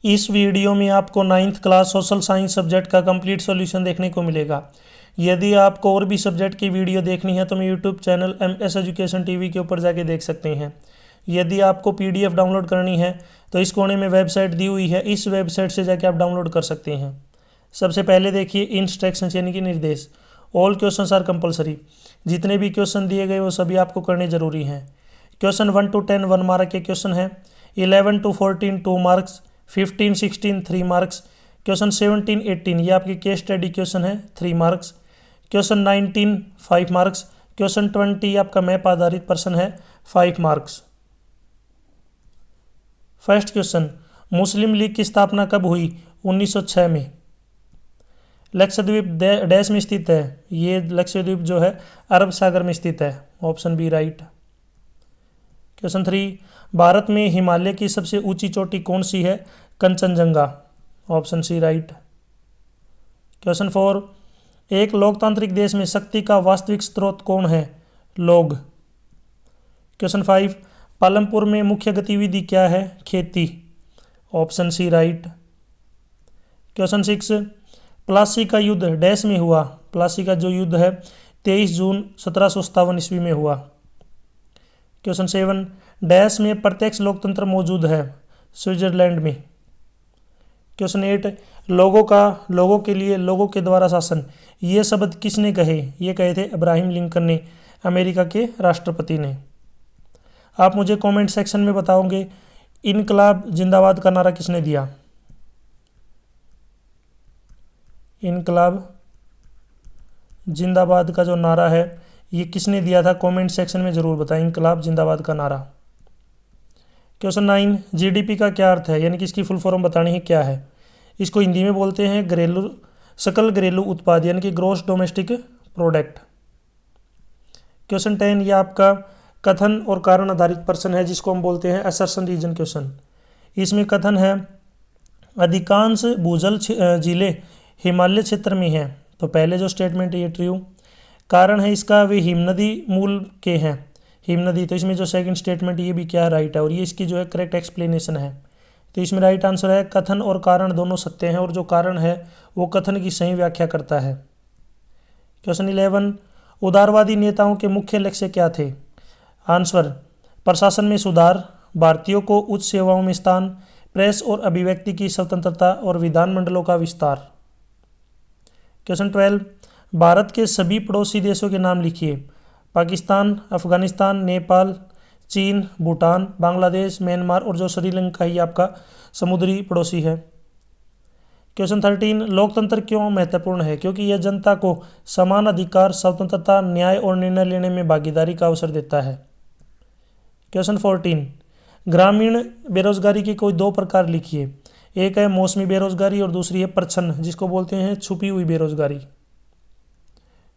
इस वीडियो में आपको 9th class social science subject का कंप्लीट सॉल्यूशन देखने को मिलेगा। यदि आपको और भी सब्जेक्ट की वीडियो देखनी है तो मैं YouTube channel MS education TV के ऊपर जाके देख सकते हैं। यदि आपको PDF डाउनलोड करनी है तो इस कोने में वेबसाइट दी हुई है, इस वेबसाइट से जाके आप डाउनलोड कर सकते हैं। सबसे पहले देखिए इंस्ट्रक्शंस यानी कि निर्देश। All questions are compulsory. जितने भी क्वेश्चन दिए गए वो सभी आपको करने जरूरी हैं। क्वेश्चन 1 to 10 1 मार्क के क्वेश्चन है, 11 to 14 2 मार्क्स, 15 16 3 मार्क्स, क्वेश्चन 17 18 ये आपकी केस स्टडी क्वेश्चन है 3 मार्क्स, क्वेश्चन 19 5 मार्क्स, क्वेश्चन 20 आपका मैप आधारित प्रश्न है 5 मार्क्स। फर्स्ट क्वेश्चन, मुस्लिम लीग की स्थापना कब हुई? 1906 में। लक्षद्वीप डैश में स्थित है? ये लक्षद्वीप जो है अरब सागर में स्थित है। Option B right. Question 3, Bharat में हिमालय की सबसे ऊंची चोटी कौन सी है? Kanchenjunga. Option C right. Question 4, एक लोकतांत्रिक देश में शक्ति का वास्तविक स्रोत कौन है? लोग। क्वेश्चन 5, पालमपुर में मुख्य गतिविधि क्या है? खेती। Option C right. Question 6, Plassey का युद्ध डैश में हुआ? प्लासी का जो युद्ध है 23 जून 1757 ईस्वी में हुआ। क्वेश्चन 7, डैश में प्रत्यक्ष लोकतंत्र मौजूद है? स्विट्जरलैंड में। क्वेश्चन 8, लोगों के लिए लोगों के द्वारा शासन, ये शब्द किसने कहे? ये कहे थे अब्राहम लिंकन ने, अमेरिका के राष्ट्रपति ने। आप मुझे कमेंट सेक्शन में बताओगे इनकलाब जिंदाबाद का नारा किसने दिया? इनकलाब जिंदाबाद का जो नारा है ये किसने दिया था? कमेंट सेक्शन में ज़रूर बताएं इनकलाब जिंदाबाद का नारा। क्वेश्चन 9, GDP का क्या अर्थ है? यानी कि इसकी फुल फॉर्म बतानी है क्या है? इसको हिंदी में बोलते हैं सकल घरेलू उत्पाद यानी कि ग्रॉस डोमेस्टिक प्रोडक्ट। क्वेश्चन 10 ये आपका कथन और कारण आधारित प्रश्न है जिसको हम बोलते हैं असर्शन रीजन क्वेश्चन। इसमें कथन है अधिकांश भूजल जिले हिमालय क्षेत्र में हैं, तो पहले जो स्टेटमेंट है ये ट्रू। कारण है इसका वे हिमनदी मूल के हैं, हिमनदी, तो इसमें जो सेकंड स्टेटमेंट ये भी क्या राइट है और ये इसकी जो है करेक्ट एक्सप्लेनेशन है। तो इसमें राइट आंसर है कथन और कारण दोनों सत्य हैं और जो कारण है वो कथन की सही व्याख्या करता है। क्वेश्चन 11, उदारवादी नेताओं के मुख्य लक्ष्य क्या थे? आंसर, प्रशासन में सुधार, भारतीयों को उच्च सेवाओं में स्थान, प्रेस और अभिव्यक्ति की स्वतंत्रता और विधानमंडलों का विस्तार। क्वेश्चन 12, भारत के सभी पड़ोसी देशों के नाम लिखिए। पाकिस्तान, अफगानिस्तान, नेपाल, चीन, भूटान, बांग्लादेश, म्यांमार और जो श्रीलंका ही आपका समुद्री पड़ोसी है। क्वेश्चन 13, लोकतंत्र क्यों महत्वपूर्ण है? क्योंकि यह जनता को समान अधिकार, स्वतंत्रता, न्याय और निर्णय लेने में भागीदारी का अवसर देता है। क्वेश्चन 14, ग्रामीण बेरोजगारी के कोई दो प्रकार लिखिए। एक है मौसमी बेरोजगारी और दूसरी है प्रच्छन्न जिसको बोलते हैं छुपी हुई बेरोजगारी।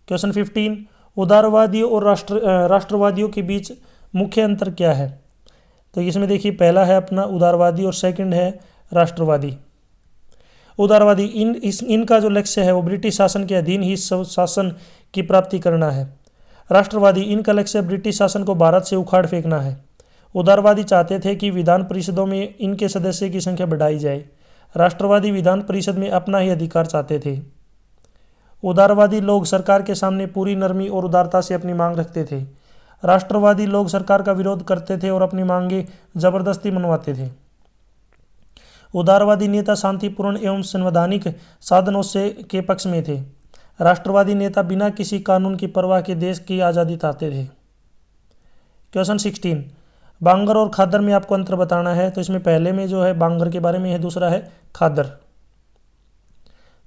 क्वेश्चन 15, उदारवादियों और राष्ट्रवादियों के बीच मुख्य अंतर क्या है? तो इसमें देखिए पहला है अपना उदारवादी और सेकंड है राष्ट्रवादी। उदारवादी इनका जो लक्ष्य है वो ब्रिटिश शासन के अधीन ही शासन की प्राप्ति करना है। राष्ट्रवादी इनका लक्ष्य ब्रिटिश शासन को भारत से उखाड़ फेंकना है। उदारवादी चाहते थे कि विधान परिषदों में इनके सदस्य की संख्या बढ़ाई जाए। राष्ट्रवादी विधान परिषद में अपना ही अधिकार चाहते थे। उदारवादी लोग सरकार के सामने पूरी नरमी और उदारता से अपनी मांग रखते थे। राष्ट्रवादी लोग सरकार का विरोध करते थे और अपनी मांगे जबरदस्ती मनवाते थे। उदारवादी नेता शांतिपूर्ण एवं संवैधानिक साधनों से के पक्ष में थे। राष्ट्रवादी नेता बिना किसी कानून की परवाह के देश की आज़ादी चाहते थे। क्वेश्चन 16, बांगर और खादर में आपको अंतर बताना है। तो इसमें पहले में जो है बांगर के बारे में है, दूसरा है खादर।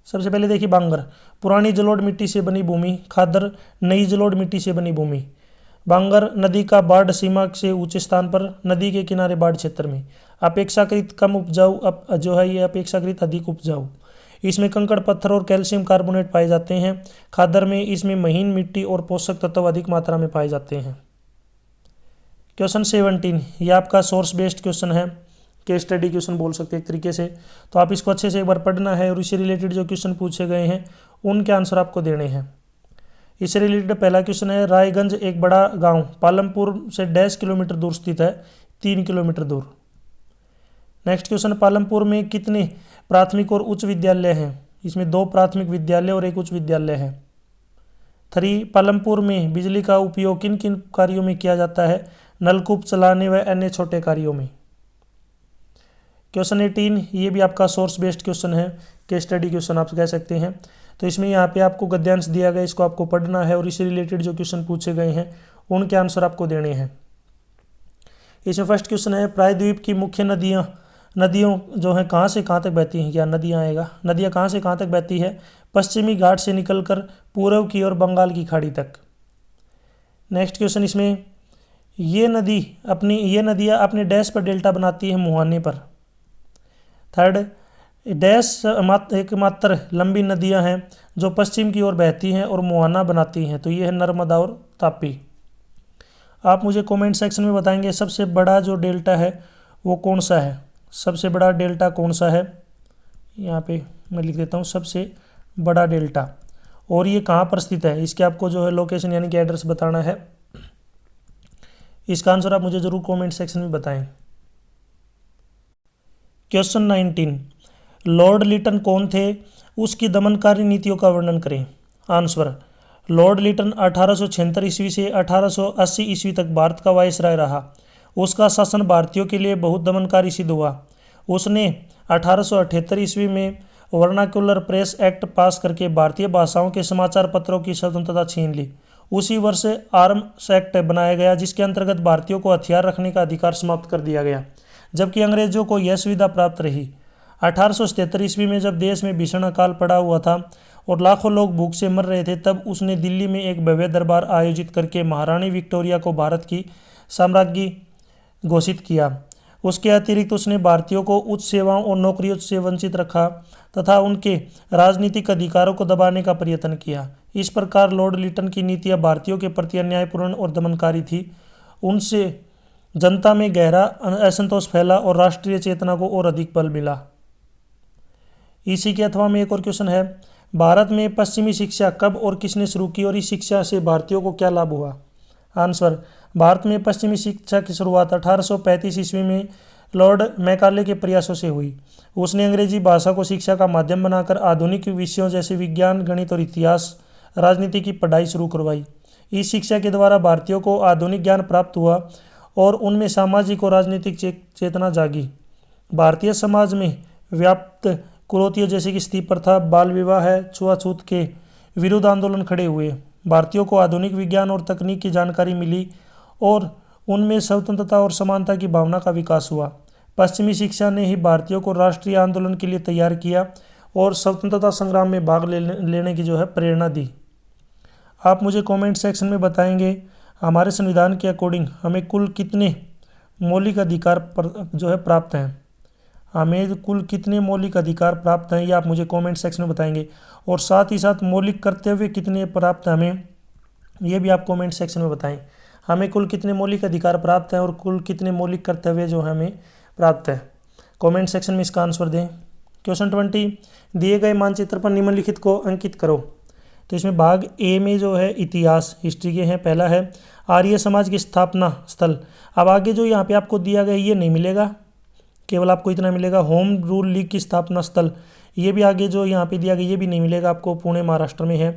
सबसे पहले देखिए बांगर पुरानी जलोढ़ मिट्टी से बनी भूमि, खादर नई जलोढ़ मिट्टी से बनी भूमि। बांगर नदी का बाढ़ सीमा से ऊंचे स्थान पर, नदी के किनारे बाढ़ क्षेत्र में। अपेक्षाकृत कम उपजाऊ अब जो है ये अपेक्षाकृत अधिक उपजाऊ। इसमें कंकड़ पत्थर और कैल्शियम कार्बोनेट पाए जाते हैं। खादर में इसमें महीन मिट्टी और पोषक तत्व अधिक मात्रा में पाए जाते हैं। क्वेश्चन 17 ये आपका सोर्स बेस्ड क्वेश्चन है, केस स्टडी क्वेश्चन बोल सकते हैं एक तरीके से। तो आप इसको अच्छे से एक बार पढ़ना है और इससे रिलेटेड जो क्वेश्चन पूछे गए हैं उनके आंसर आपको देने हैं। इससे रिलेटेड पहला क्वेश्चन है, रायगंज एक बड़ा गांव पालमपुर से 10 किलोमीटर दूर स्थित है, 3 किलोमीटर दूर। नेक्स्ट क्वेश्चन, पालमपुर में कितने प्राथमिक और उच्च विद्यालय हैं? इसमें 2 प्राथमिक विद्यालय और 1 उच्च विद्यालय है। 3, पालमपुर में बिजली का उपयोग किन किन कार्यों में किया जाता है? नलकूप चलाने व अन्य छोटे कार्यों में। क्वेश्चन 18, ये भी आपका सोर्स बेस्ड क्वेश्चन है, केस स्टडी क्वेश्चन आप कह सकते हैं। तो इसमें यहाँ पे आपको गद्यांश दिया गया, इसको आपको पढ़ना है और इससे रिलेटेड जो क्वेश्चन पूछे गए हैं उनके आंसर आपको देने हैं। इसमें फर्स्ट क्वेश्चन है, प्रायद्वीप की मुख्य नदियों जो है कहाँ से कहाँ तक बहती हैं? क्या नदियाँ आएगा? नदियाँ कहाँ से कहाँ तक बहती है? पश्चिमी घाट से निकलकर पूर्व की ओर बंगाल की खाड़ी तक। नेक्स्ट क्वेश्चन, इसमें ये नदियाँ अपने डैश पर डेल्टा बनाती है मुहाने पर। थर्ड, डैश एकमात्र लंबी नदियाँ हैं जो पश्चिम की ओर बहती हैं और मुहाना बनाती हैं, तो ये है नर्मदा और तापी। आप मुझे कमेंट सेक्शन में बताएंगे सबसे बड़ा जो डेल्टा है वो कौन सा है? सबसे बड़ा डेल्टा कौन सा है? यहाँ पे मैं लिख देता हूँ सबसे बड़ा डेल्टा, और ये कहाँ पर स्थित है, इसके आपको जो है लोकेशन यानी कि एड्रेस बताना है। इसका आंसर आप मुझे ज़रूर कमेंट सेक्शन में बताएं। क्वेश्चन 19, लॉर्ड लिटन कौन थे? उसकी दमनकारी नीतियों का वर्णन करें। आंसर, लॉर्ड लिटन 1876 ईस्वी से 1880 ईस्वी तक भारत का वायसराय रहा। उसका शासन भारतीयों के लिए बहुत दमनकारी सिद्ध हुआ। उसने 1878 ईस्वी में वर्नाक्युलर प्रेस एक्ट पास करके भारतीय भाषाओं के समाचार पत्रों की स्वतंत्रता छीन ली। उसी वर्ष आर्म्स एक्ट बनाया गया, जिसके अंतर्गत भारतीयों को हथियार रखने का अधिकार समाप्त कर दिया गया, जबकि अंग्रेजों को यह सुविधा प्राप्त रही। 1877 ईस्वी में जब देश में भीषण अकाल पड़ा हुआ था और लाखों लोग भूख से मर रहे थे, तब उसने दिल्ली में एक भव्य दरबार आयोजित करके महारानी विक्टोरिया को भारत की साम्राज्ञी घोषित किया। उसके अतिरिक्त उसने भारतीयों को उच्च सेवाओं और नौकरियों से वंचित रखा तथा उनके राजनीतिक अधिकारों को दबाने का प्रयत्न किया। इस प्रकार लॉर्ड लिटन की नीतियां भारतीयों के प्रति अन्यायपूर्ण और दमनकारी थी। उनसे जनता में गहरा असंतोष फैला और राष्ट्रीय चेतना को और अधिक बल मिला। इसी के अथवा में एक और क्वेश्चन है, भारत में पश्चिमी शिक्षा कब और किसने शुरू की और इस शिक्षा से भारतीयों को क्या लाभ हुआ? आंसर, भारत में पश्चिमी शिक्षा की शुरुआत 1835 ईस्वी में लॉर्ड मैकाले के प्रयासों से हुई। उसने अंग्रेजी भाषा को शिक्षा का माध्यम बनाकर आधुनिक विषयों जैसे विज्ञान, गणित और इतिहास, राजनीति की पढ़ाई शुरू करवाई। इस शिक्षा के द्वारा भारतीयों को आधुनिक ज्ञान प्राप्त हुआ और उनमें सामाजिक और राजनीतिक चेतना जागी। भारतीय समाज में व्याप्त कुरीतियों जैसे कि स्त्री प्रथा, बाल विवाह, छुआछूत के विरुद्ध आंदोलन खड़े हुए। भारतीयों को आधुनिक विज्ञान और तकनीक की जानकारी मिली और उनमें स्वतंत्रता और समानता की भावना का विकास हुआ। पश्चिमी शिक्षा ने ही भारतीयों को राष्ट्रीय आंदोलन के लिए तैयार किया और स्वतंत्रता संग्राम में भाग लेने की जो है प्रेरणा दी। आप मुझे कमेंट सेक्शन में बताएंगे हमारे संविधान के अकॉर्डिंग हमें कुल कितने मौलिक अधिकार जो है प्राप्त हैं। हमें कुल कितने मौलिक अधिकार प्राप्त हैं ये आप मुझे कमेंट सेक्शन में बताएंगे, और साथ ही साथ मौलिक कर्तव्य कितने प्राप्त हैं हमें ये भी आप कमेंट सेक्शन में बताएं। हमें कुल कितने मौलिक अधिकार प्राप्त हैं और कुल कितने मौलिक कर्तव्य जो हमें प्राप्त है, कमेंट सेक्शन में इसका आंसर दें। क्वेश्चन 20, दिए गए मानचित्र पर निम्नलिखित को अंकित करो। तो इसमें भाग ए में जो है इतिहास हिस्ट्री के हैं। पहला है आर्य समाज की स्थापना स्थल। अब आगे जो यहाँ पे आपको दिया गया ये नहीं मिलेगा, केवल आपको इतना मिलेगा होम रूल लीग की स्थापना स्थल। ये भी आगे जो यहाँ पे दिया गया ये भी नहीं मिलेगा आपको, पुणे महाराष्ट्र में है।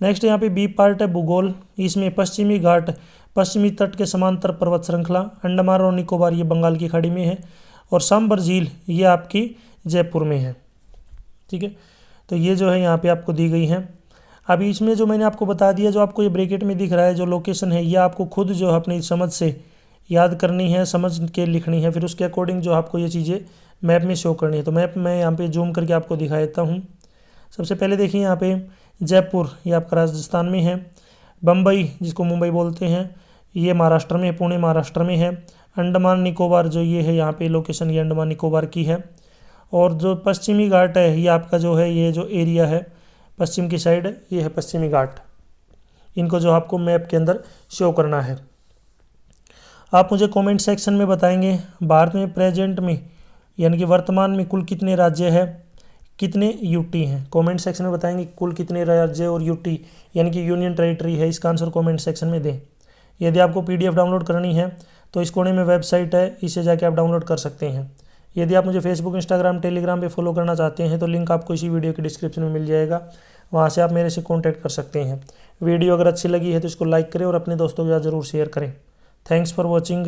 नेक्स्ट यहाँ पे बी पार्ट है भूगोल। इसमें पश्चिमी घाट पश्चिमी तट के समांतर पर्वत श्रृंखला, अंडमान और निकोबार ये बंगाल की खाड़ी में है, और सांबर झील ये आपकी जयपुर में है। ठीक है, तो ये जो है यहाँ पे आपको दी गई हैं। अभी इसमें जो मैंने आपको बता दिया, जो आपको ये ब्रैकेट में दिख रहा है जो लोकेशन है, ये आपको खुद जो है अपनी समझ से याद करनी है, समझ के लिखनी है, फिर उसके अकॉर्डिंग जो आपको ये चीज़ें मैप में शो करनी है। तो मैप मैं यहाँ पे जूम करके आपको दिखा देता हूँ। सबसे पहले देखिए यहाँ पे जयपुर ये आपका राजस्थान में है, बम्बई जिसको मुंबई बोलते हैं ये महाराष्ट्र में है, पुणे महाराष्ट्र में है, अंडमान निकोबार जो ये है यहाँ पे लोकेशन ये अंडमान निकोबार की है, और जो पश्चिमी घाट है ये आपका जो है ये जो एरिया है पश्चिम की साइड ये है पश्चिमी घाट। इनको जो आपको मैप के अंदर शो करना है। आप मुझे कमेंट सेक्शन में बताएंगे भारत में प्रेजेंट में यानी कि वर्तमान में कुल कितने राज्य है, कितने यूटी हैं। कमेंट सेक्शन में बताएंगे कुल कितने राज्य और यूटी यानी कि यूनियन टेरिटरी है, इसका आंसर कमेंट सेक्शन में दें। यदि आपको पीडीएफ डाउनलोड करनी है तो इस कोने में वेबसाइट है, इसे जाके आप डाउनलोड कर सकते हैं। यदि आप मुझे फेसबुक, इंस्टाग्राम, टेलीग्राम पे फॉलो करना चाहते हैं तो लिंक आपको इसी वीडियो के डिस्क्रिप्शन में मिल जाएगा, वहाँ से आप मेरे से कॉन्टैक्ट कर सकते हैं। वीडियो अगर अच्छी लगी है तो इसको लाइक करें और अपने दोस्तों के साथ ज़रूर शेयर करें। Thanks for watching.